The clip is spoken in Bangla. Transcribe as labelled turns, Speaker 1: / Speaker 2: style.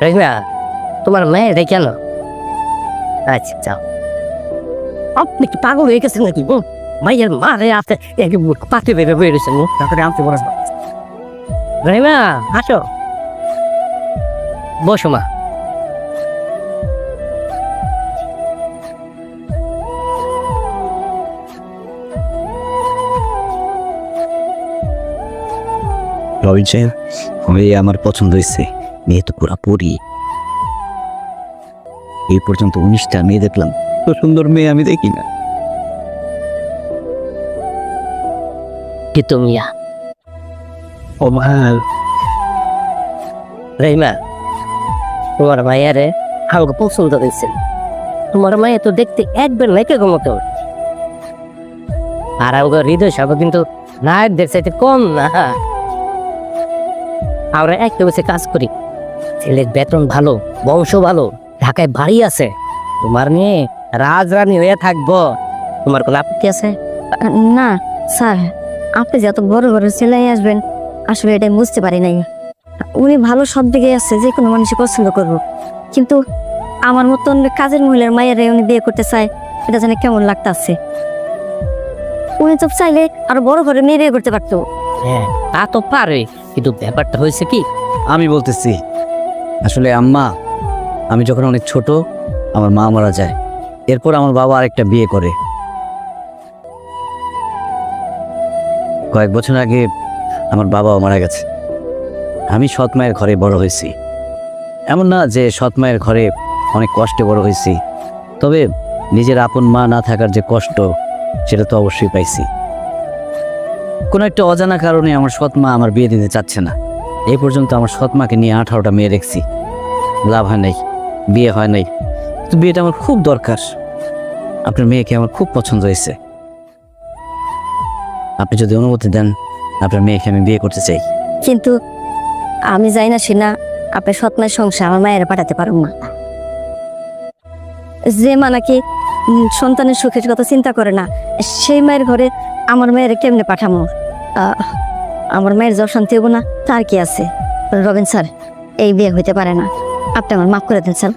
Speaker 1: রহিমা, তোমার মেয়ে রে কেন? আচ্ছা যাও। আপনি কি পাগল হয়ে গেছেন নাকি? মাইয়ের মা রে আছে পাতে ভেবে বয়ে রয়েছেন। তারপরে আনতে বলেন রহিমা, আসো বসো মা।
Speaker 2: রবিন সাহেব, মেয়ে আমার পছন্দ হয়েছে। মেয়ে তো পুরাপুরি। এই পর্যন্ত 19টা মেয়ে দেখলাম, তো সুন্দর মেয়ে আমি দেখি না।
Speaker 1: কিন্তু মিয়া
Speaker 2: ও ভাই,
Speaker 1: রহিমা, তোমার মায়েরে আমাকে পছন্দ হয়েছে। তোমার মায়ে তো দেখতে একবার নাইকে ঘুমতো, আর আমাকে হৃদয় সব কিন্তু নায়কদের চাইতে কম না। আমরা একটা বসে কাজ করি, ছেলের বেতন ভালো, বংশ ভালো, ঢাকায় বাড়ি আছে। তোমার মেয়ে রাজরানী হয়ে থাকবো, তোমার কোনো আপত্তি আছে?
Speaker 3: না স্যার, আপনি যে এত বড় বড় ছেলে আসবেন, আসলে এটা বুঝতে পারি নাই। উনি ভালো সব দিকে আছে, যে কোনো মানুষই পছন্দ করবো, কিন্তু আমার মতন কাজের মহিলার মায়ের উনি বিয়ে করতে চায়, এটা জানে কেমন লাগতেছে। উনি তো চাইলে আরো বড় ঘরে মেয়ে বিয়ে করতে পারতো।
Speaker 1: হ্যাঁ, তা তো পারে, কিন্তু ব্যাপারটা হয়েছে কি,
Speaker 2: আমি বলতেছি, আসলে আম্মা, আমি যখন অনেক ছোট আমার মা মারা যায়, এরপর আমার বাবা আরেকটা বিয়ে করে। কয়েক বছর আগে আমার বাবাও মারা গেছে। আমি সৎ মায়ের ঘরে বড় হয়েছি। এমন না যে সৎ মায়ের ঘরে অনেক কষ্টে বড় হয়েছি, তবে নিজের আপন মা না থাকার যে কষ্ট, সেটা তো অবশ্যই পাইছি। কোনো একটা অজানা কারণে আমার সৎ মা আমার বিয়ে দিতে চাচ্ছে না। এই পর্যন্ত আমার সৎ মাকে নিয়ে 18টা মেয়ে রেখেছি, লাভ হয় নাই, বিয়ে হয় নাই। তো বিয়েটা আমার খুব দরকার। আপনার মেয়েকে আমার খুব পছন্দ হয়েছে। আপনি যদি অনুমতি দেন, আপনার মেয়েকে আমি বিয়ে করতে চাই।
Speaker 3: কিন্তু আমি যাই না সিনা আপনার সৎ মায়ের সংসার আমার মায়ের পাঠাতে পারব না। যে মা নাকি সন্তানের সুখের কথা চিন্তা করে না, সেই মায়ের ঘরে আমার মায়ের কেমনে পাঠামো? আমার মায়ের যা শান্তি হবো না, তার কি আছে? রবিন স্যার, এই বিয়ে হইতে পারে না, আপনি আমার মাফ করে দেন স্যার।